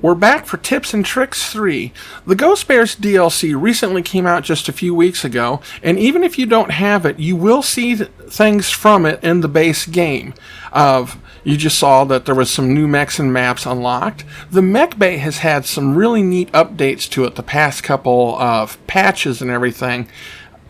We're back for Tips and Tricks 3. The Ghost Bears DLC recently came out just a few weeks ago, and even if you don't have it, you will see things from it in the base game. You just saw that there was some new mechs and maps unlocked. The Mech Bay has had some really neat updates to it the past couple of patches and everything.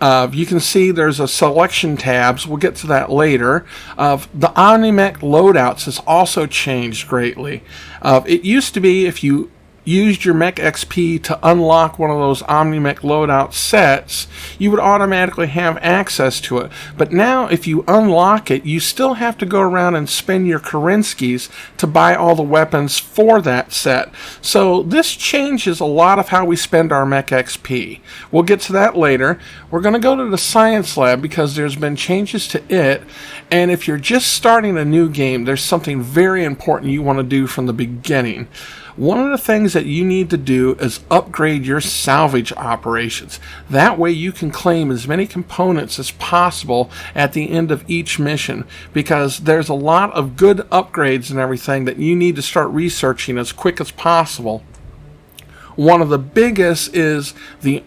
You can see there's a selection tabs, we'll get to that later. The Omni Mech loadouts has also changed greatly. It used to be if you used your Mech XP to unlock one of those Omni Mech loadout sets, you would automatically have access to it. But now if you unlock it, you still have to go around and spend your Kerinskis to buy all the weapons for that set. So this changes a lot of how we spend our Mech XP. We'll get to that later. We're going to go to the Science Lab because there's been changes to it, and if you're just starting a new game, there's something very important you want to do from the beginning. One of the things that you need to do is upgrade your salvage operations. That way you can claim as many components as possible at the end of each mission, because there's a lot of good upgrades and everything that you need to start researching as quick as possible. One of the biggest is the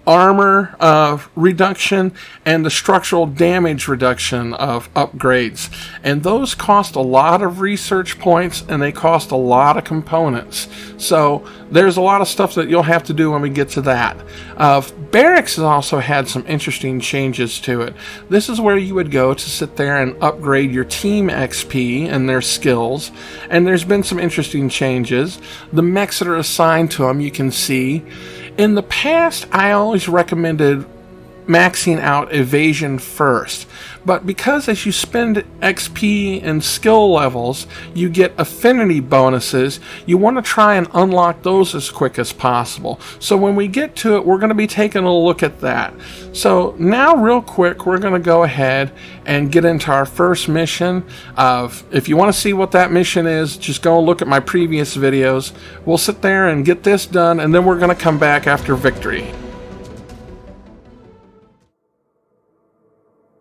armor reduction and the structural damage reduction of upgrades, and those cost a lot of research points and they cost a lot of components, so there's a lot of stuff that you'll have to do when we get to that. Barracks has also had some interesting changes to it. This is where you would go to sit there and upgrade your team XP and their skills, and there's been some interesting changes. The mechs that are assigned to them you can see. In the past, I always recommended maxing out evasion first, but because as you spend XP and skill levels, you get affinity bonuses, you want to try and unlock those as quick as possible. So when we get to it, we're going to be taking a look at that. So now real quick, we're going to go ahead and get into our first mission. If you want to see what that mission is, just go look at my previous videos. We'll sit there and get this done, and then we're going to come back after victory.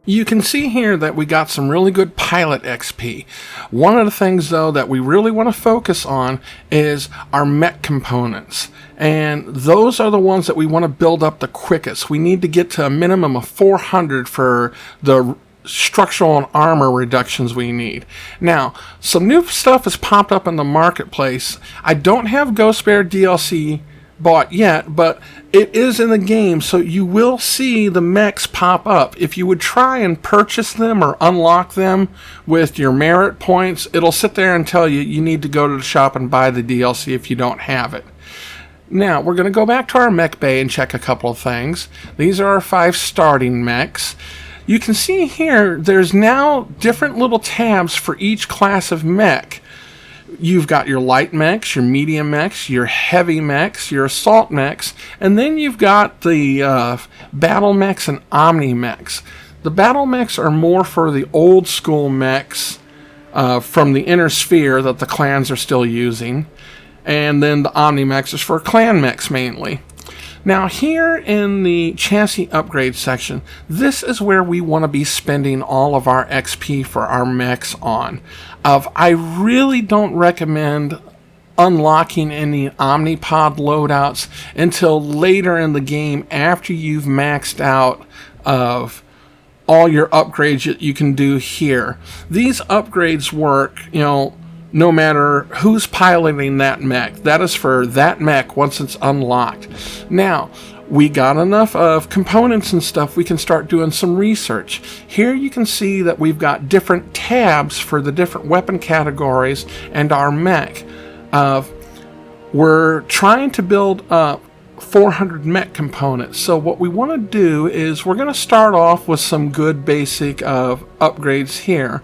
You can see here that we got some really good pilot XP. One of the things though that we really want to focus on is our mech components. And those are the ones that we want to build up the quickest. We need to get to a minimum of 400 for the structural and armor reductions we need. Now, some new stuff has popped up in the marketplace. I don't have Ghost Bear DLC bought yet, but it is in the game, so you will see the mechs pop up. If you would try and purchase them or unlock them with your merit points, it'll sit there and tell you you need to go to the shop and buy the DLC if you don't have it. Now, we're going to go back to our mech bay and check a couple of things. These are our 5 starting mechs. You can see here there's now different little tabs for each class of mech. You've got your light mechs, your medium mechs, your heavy mechs, your assault mechs, and then you've got the battle mechs and omni mechs. The battle mechs are more for the old school mechs from the inner sphere that the clans are still using, and then the omni mechs is for clan mechs mainly. Now here in the chassis upgrade section, this is where we want to be spending all of our XP for our mechs on. I really don't recommend unlocking any Omni Pod loadouts until later in the game after you've maxed out of all your upgrades that you can do here. These upgrades work, no matter who's piloting that mech. That is for that mech once it's unlocked. Now, we got enough of components and stuff, we can start doing some research. Here you can see that we've got different tabs for the different weapon categories and our mech. We're trying to build up 400 mech components. So what we want to do is we're going to start off with some good basic upgrades here.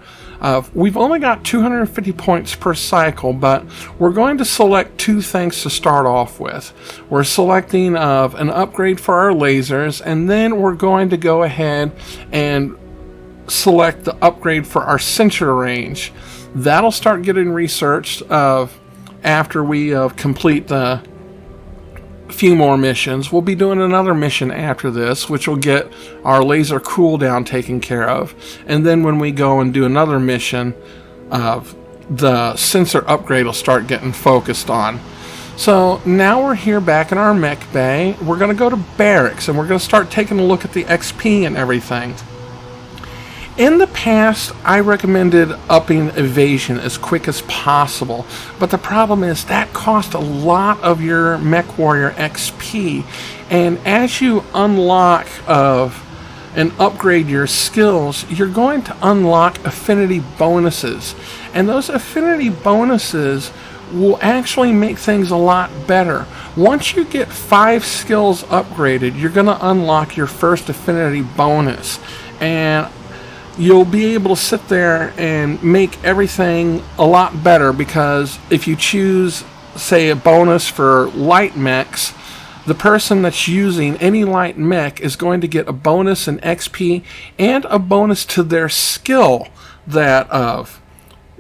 We've only got 250 points per cycle, but we're going to select 2 things to start off with. We're selecting an upgrade for our lasers, and then we're going to go ahead and select the upgrade for our sensor range. That'll start getting researched after we complete the few more missions. We'll be doing another mission after this, which will get our laser cooldown taken care of, and then when we go and do another mission, the sensor upgrade will start getting focused on. So now we're here back in our mech bay. We're going to go to barracks and we're going to start taking a look at the XP and everything. In the past, I recommended upping evasion as quick as possible, but the problem is that cost a lot of your MechWarrior XP, and as you unlock and upgrade your skills, you're going to unlock affinity bonuses, and those affinity bonuses will actually make things a lot better. Once you get 5 skills upgraded, you're going to unlock your first affinity bonus, and you'll be able to sit there and make everything a lot better, because if you choose, say, a bonus for light mechs, the person that's using any light mech is going to get a bonus in XP and a bonus to their skill that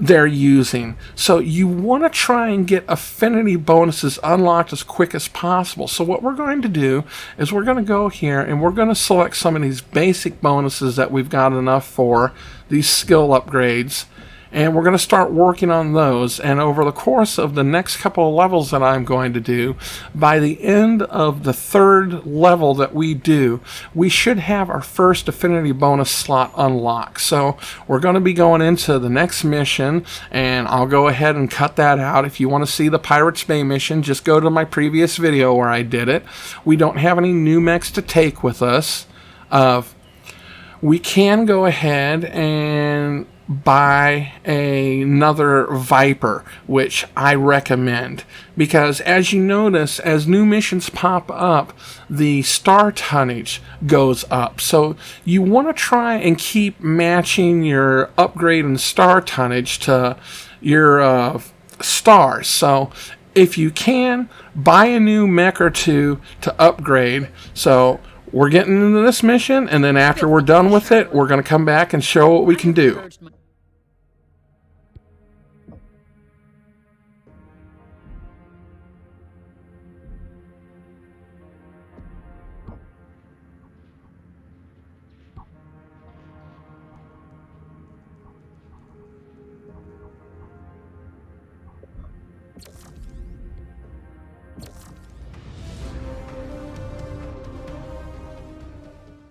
they're using. So you want to try and get affinity bonuses unlocked as quick as possible. So what we're going to do is we're going to go here and we're going to select some of these basic bonuses that we've got enough for, these skill upgrades, and we're going to start working on those. And over the course of the next couple of levels that I'm going to do, by the end of the 3rd level that we do, we should have our first affinity bonus slot unlocked. So we're going to be going into the next mission, and I'll go ahead and cut that out. If you want to see the Pirates Bay mission, just go to my previous video where I did it. We don't have any new mechs to take with us. We can go ahead and buy another Viper, which I recommend, because as you notice, as new missions pop up, the star tonnage goes up. So you want to try and keep matching your upgrade and star tonnage to your stars. So if you can, buy a new mech or two to upgrade. So we're getting into this mission, and then after we're done with it, we're going to come back and show what we can do.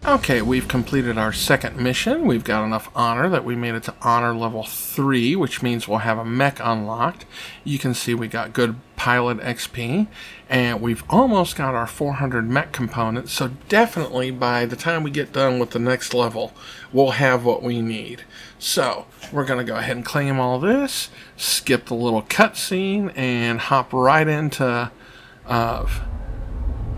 Okay, we've completed our 2nd mission. We've got enough honor that we made it to honor level 3, which means we'll have a mech unlocked. You can see we got good pilot XP, and we've almost got our 400 mech components, so definitely by the time we get done with the next level, we'll have what we need. So, we're going to go ahead and claim all this, skip the little cutscene, and hop right into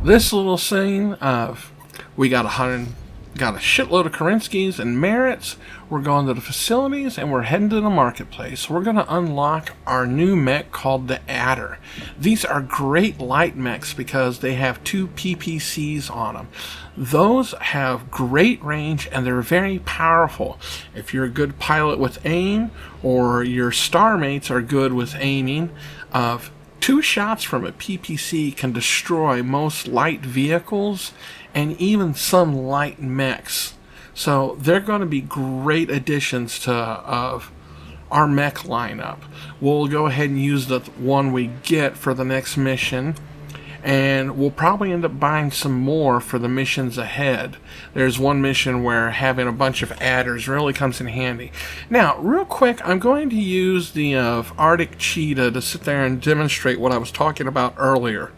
this little scene of we got a shitload of Kerinskys and merits. We're going to the facilities and we're heading to the marketplace. We're going to unlock our new mech called the Adder. These are great light mechs because they have 2 PPCs on them. Those have great range and they're very powerful. If you're a good pilot with aim, or your star mates are good with aiming, 2 shots from a PPC can destroy most light vehicles and even some light mechs. So they're going to be great additions to our mech lineup. We'll go ahead and use the one we get for the next mission, and we'll probably end up buying some more for the missions ahead. There's one mission where having a bunch of adders really comes in handy. Now, real quick, I'm going to use the Arctic Cheetah to sit there and demonstrate what I was talking about earlier.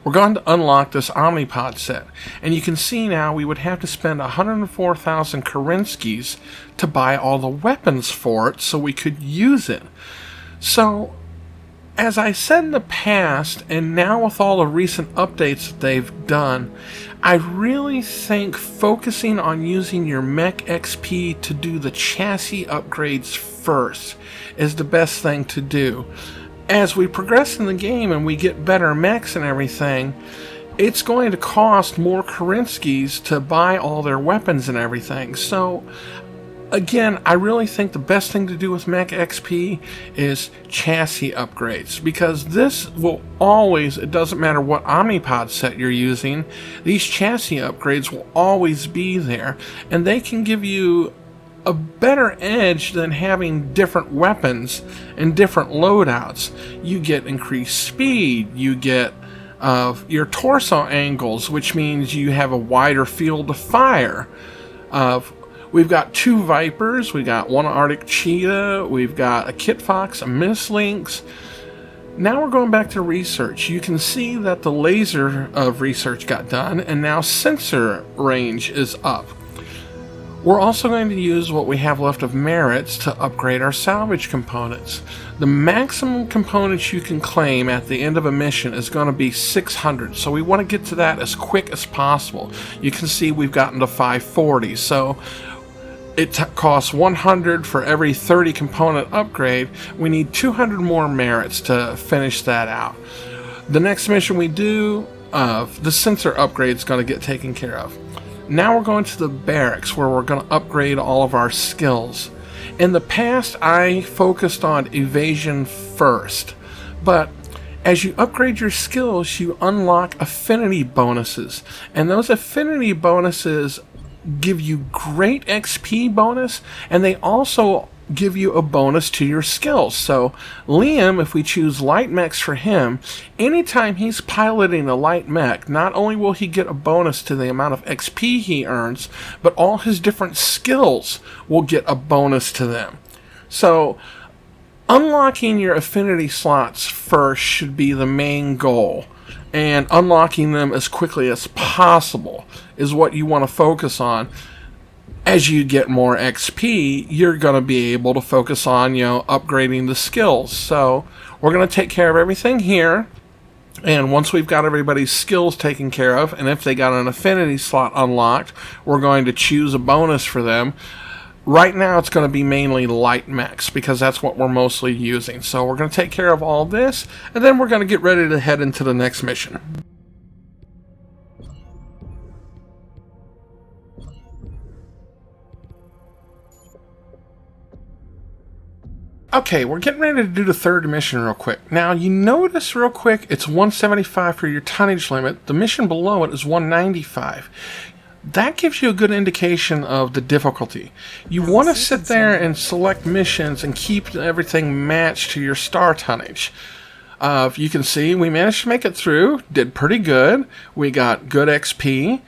We're going to unlock this Omni Pod set, and you can see now we would have to spend 104,000 Kerinskys to buy all the weapons for it so we could use it. So, as I said in the past, and now with all the recent updates that they've done, I really think focusing on using your Mech XP to do the chassis upgrades first is the best thing to do. As we progress in the game and we get better mechs and everything, it's going to cost more Kerinskys to buy all their weapons and everything. So, again, I really think the best thing to do with Mech XP is chassis upgrades, because this will always, it doesn't matter what Omni Pod set you're using, these chassis upgrades will always be there, and they can give you a better edge than having different weapons and different loadouts. You get increased speed, you get your torso angles, which means you have a wider field of fire. We've got 2 Vipers, we got 1 Arctic Cheetah, we've got a Kit Fox, a Miss Lynx. Now we're going back to research. You can see that the laser of research got done, and now sensor range is up. We're also going to use what we have left of merits to upgrade our salvage components. The maximum components you can claim at the end of a mission is going to be 600, so we want to get to that as quick as possible. You can see we've gotten to 540, so it costs 100 for every 30 component upgrade. We need 200 more merits to finish that out. The next mission we do, the sensor upgrade is going to get taken care of. Now we're going to the barracks where we're going to upgrade all of our skills. In the past, I focused on evasion first, but as you upgrade your skills, you unlock affinity bonuses, and those affinity bonuses give you great XP bonus, and they also give you a bonus to your skills. So Liam, if we choose light mechs for him, anytime he's piloting a light mech, not only will he get a bonus to the amount of XP he earns, but all his different skills will get a bonus to them. So unlocking your affinity slots first should be the main goal, and unlocking them as quickly as possible is what you want to focus on. As you get more XP, you're going to be able to focus on, upgrading the skills. So we're going to take care of everything here. And once we've got everybody's skills taken care of, and if they got an affinity slot unlocked, we're going to choose a bonus for them. Right now it's going to be mainly light mechs because that's what we're mostly using. So we're going to take care of all this, and then we're going to get ready to head into the next mission. Okay, we're getting ready to do the third mission real quick. Now, you notice real quick, it's 175 for your tonnage limit. The mission below it is 195. That gives you a good indication of the difficulty. You want to sit there and select missions and keep everything matched to your star tonnage. You can see we managed to make it through, did pretty good. We got good XP.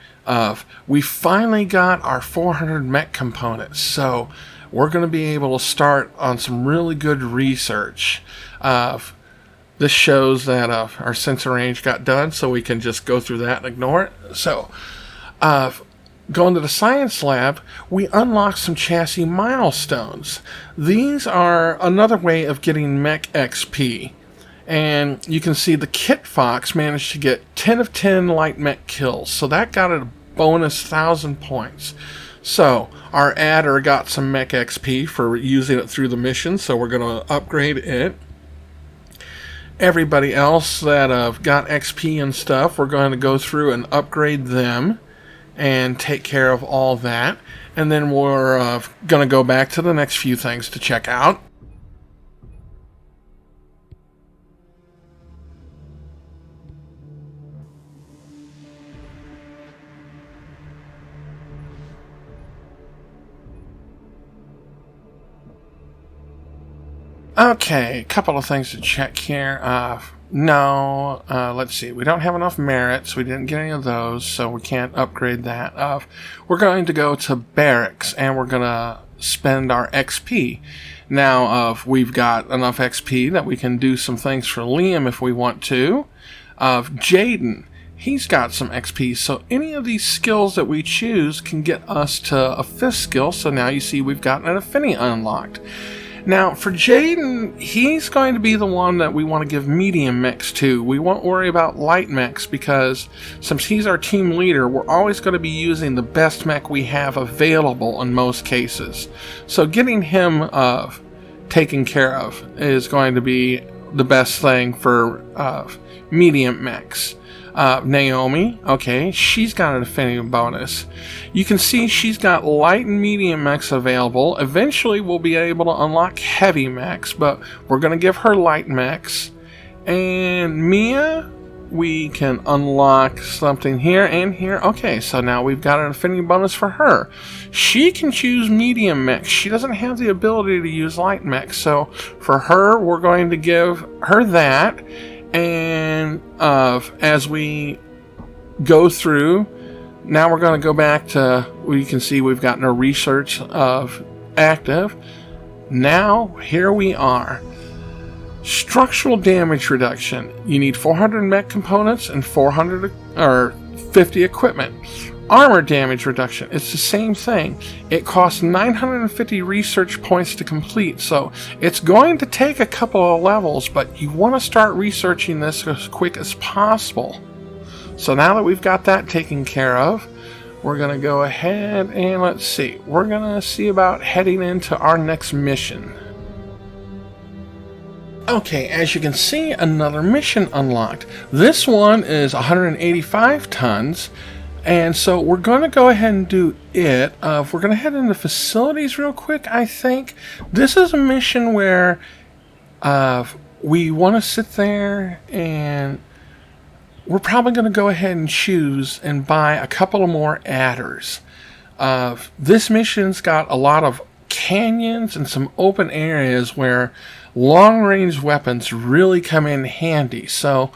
We finally got our 400 mech components, so we're going to be able to start on some really good research. This shows that our sensor range got done, so we can just go through that and ignore it. So, going to the science lab, we unlocked some chassis milestones. These are another way of getting mech XP. And you can see the Kit Fox managed to get 10 of 10 light mech kills, so that got a bonus 1,000 points. So, our adder got some mech XP for using it through the mission, so we're going to upgrade it. Everybody else that got XP and stuff, we're going to go through and upgrade them and take care of all that. And then we're going to go back to the next few things to check out. Okay, a couple of things to check here. Let's see. We don't have enough merits. We didn't get any of those, so we can't upgrade that. We're going to go to barracks, and we're going to spend our XP. Now, we've got enough XP that we can do some things for Liam if we want to. Jaden, he's got some XP, so any of these skills that we choose can get us to a 5th skill, so now you see we've gotten an affinity unlocked. Now, for Jaden, he's going to be the one that we want to give medium mechs to. We won't worry about light mechs because since he's our team leader, we're always going to be using the best mech we have available in most cases. So getting him taken care of is going to be the best thing for medium mechs. Naomi, okay, she's got an affinity bonus. You can see she's got light and medium mechs available. Eventually we'll be able to unlock heavy mechs, but we're going to give her light mechs. And Mia, we can unlock something here and here. Okay, so now we've got an affinity bonus for her. She can choose medium mech. She doesn't have the ability to use light mech, so for her, we're going to give her that. And as we go through, now we're going to go back to, we can see we've gotten a research of active. Now, here we are. Structural damage reduction. You need 400 mech components and 50 equipment. Armor damage reduction. It's the same thing. It costs 950 research points to complete, so it's going to take a couple of levels, but you want to start researching this as quick as possible. So now that we've got that taken care of, we're going to go ahead and let's see. We're going to see about heading into our next mission. Okay, as you can see, another mission unlocked. This one is 185 tons, and so we're going to go ahead and do it. We're going to head into facilities real quick, I think. This is a mission where we want to sit there, and we're probably going to go ahead and choose and buy a couple of more adders. This mission's got a lot of canyons and some open areas where long-range weapons really come in handy. So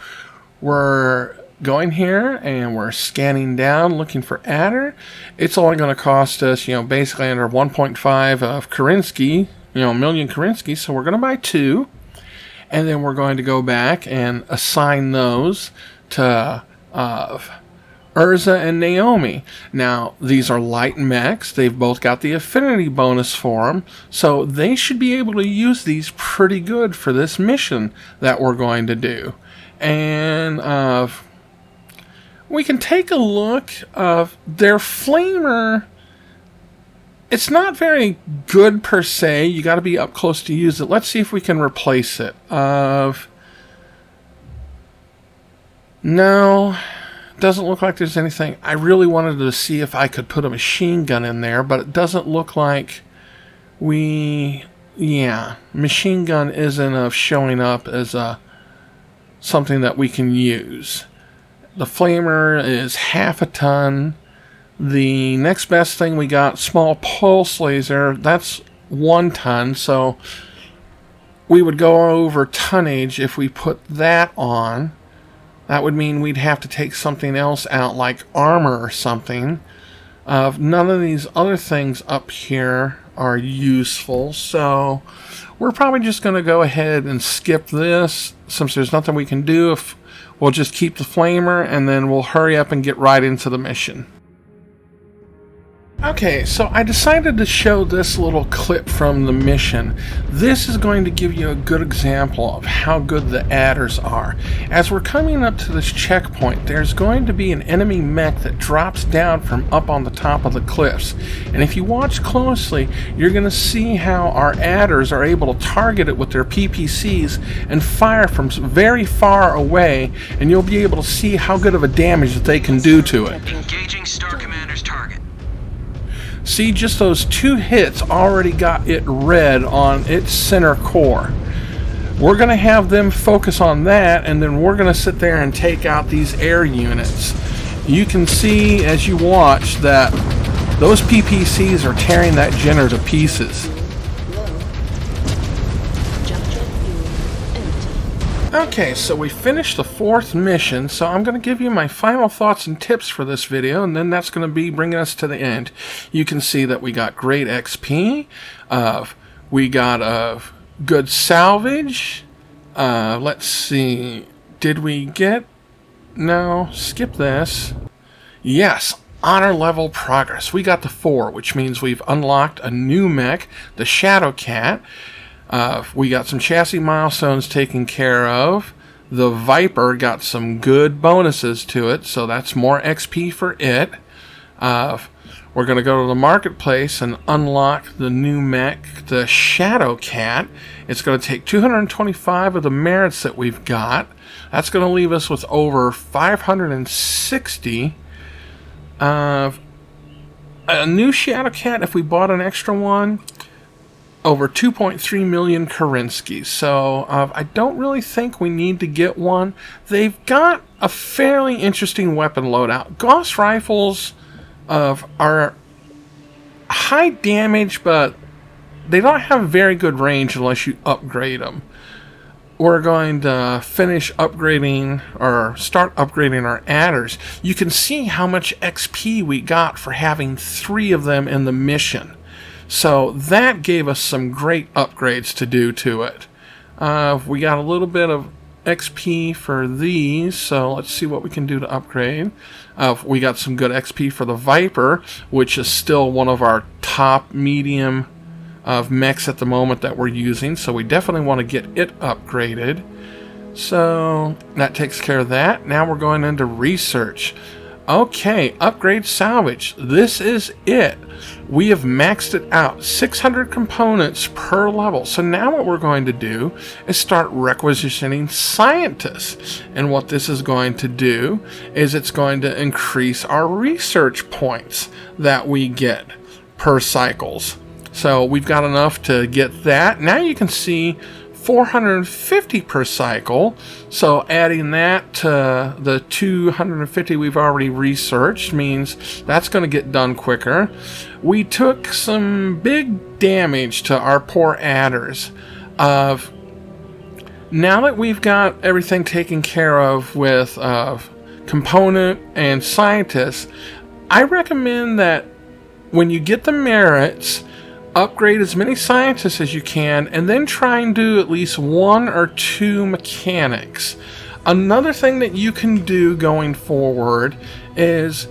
we're going here and we're scanning down looking for adder. It's only going to cost us, basically under 1.5 of Karinsky, million Karinsky. So we're going to buy 2, and then we're going to go back and assign those to Urza and Naomi. Now, these are light mechs. They've both got the affinity bonus for them, so they should be able to use these pretty good for this mission that we're going to do. And we can take a look of their flamer. It's not very good per se. You got to be up close to use it. Let's see if we can replace it. No, doesn't look like there's anything. I really wanted to see if I could put a machine gun in there, but it doesn't look like machine gun isn't showing up as something that we can use. The flamer is half a ton. The next best thing we got, small pulse laser, that's 1 ton, so we would go over tonnage if we put that on. That would mean we'd have to take something else out, like armor or something. None of these other things up here are useful, so we're probably just going to go ahead and skip this, since there's nothing we can do. If we'll just keep the flamer, and then we'll hurry up and get right into the mission. Okay, so I decided to show this little clip from the mission. This is going to give you a good example of how good the adders are. As we're coming up to this checkpoint, there's going to be an enemy mech that drops down from up on the top of the cliffs. And if you watch closely, you're going to see how our adders are able to target it with their PPCs and fire from very far away, and you'll be able to see how good of a damage that they can do to it. Engaging Star Commander's target. See, just those 2 hits already got it red on its center core. We're going to have them focus on that, and then we're going to sit there and take out these air units. You can see as you watch that those PPCs are tearing that Jenner to pieces. Okay, so we finished the 4th mission, so I'm going to give you my final thoughts and tips for this video, and then that's going to be bringing us to the end. You can see that we got great XP, we got a good salvage, let's see, did we get, no, skip this, yes, honor level progress. We got the 4, which means we've unlocked a new mech, the Shadow Cat. We got some chassis milestones taken care of. The Viper got some good bonuses to it, so that's more XP for it. We're going to go to the marketplace and unlock the new mech, the Shadow Cat. It's going to take 225 of the merits that we've got. That's going to leave us with over 560. A new Shadow Cat, if we bought an extra one, over 2.3 million Karinsky. So I don't really think we need to get one. They've got a fairly interesting weapon loadout. Gauss rifles are high damage, but they don't have very good range unless you upgrade them. We're going to finish upgrading, or start upgrading our adders. You can see how much XP we got for having 3 of them in the mission. So that gave us some great upgrades to do to it. We got a little bit of XP for these, so let's see what we can do to upgrade. We got some good XP for the Viper, which is still one of our top medium of mechs at the moment that we're using, so we definitely want to get it upgraded. So that takes care of that. Now we're going into research. Okay, upgrade salvage. This is it. We have maxed it out. 600 components per level. So now what we're going to do is start requisitioning scientists. And what this is going to do is it's going to increase our research points that we get per cycles. So we've got enough to get that. Now you can see 450 per cycle, so adding that to the 250 we've already researched means that's going to get done quicker. We took some big damage to our poor adders. Now that we've got everything taken care of with component and scientists, I recommend that when you get the merits, upgrade as many scientists as you can, and then try and do at least 1 or 2 mechanics. Another thing that you can do going forward is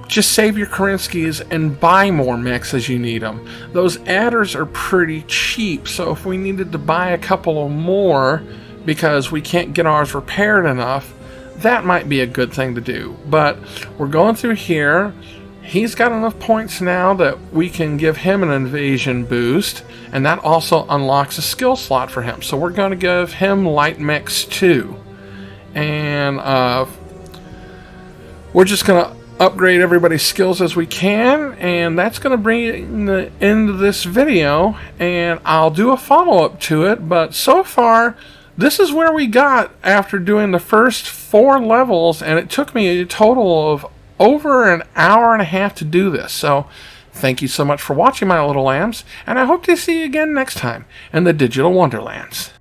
just save your Karinskys and buy more mechs as you need them. Those adders are pretty cheap, so if we needed to buy a couple of more because we can't get ours repaired enough, that might be a good thing to do. But we're going through here. He's got enough points now that we can give him an invasion boost, and that also unlocks a skill slot for him. So we're going to give him light mechs too. And we're just going to upgrade everybody's skills as we can, and that's going to bring the end of this video, and I'll do a follow-up to it. But so far, this is where we got after doing the first 4 levels, and it took me a total of over an hour and a half to do this. So thank you so much for watching, my little lambs, and I hope to see you again next time in the Digital Wonderlands.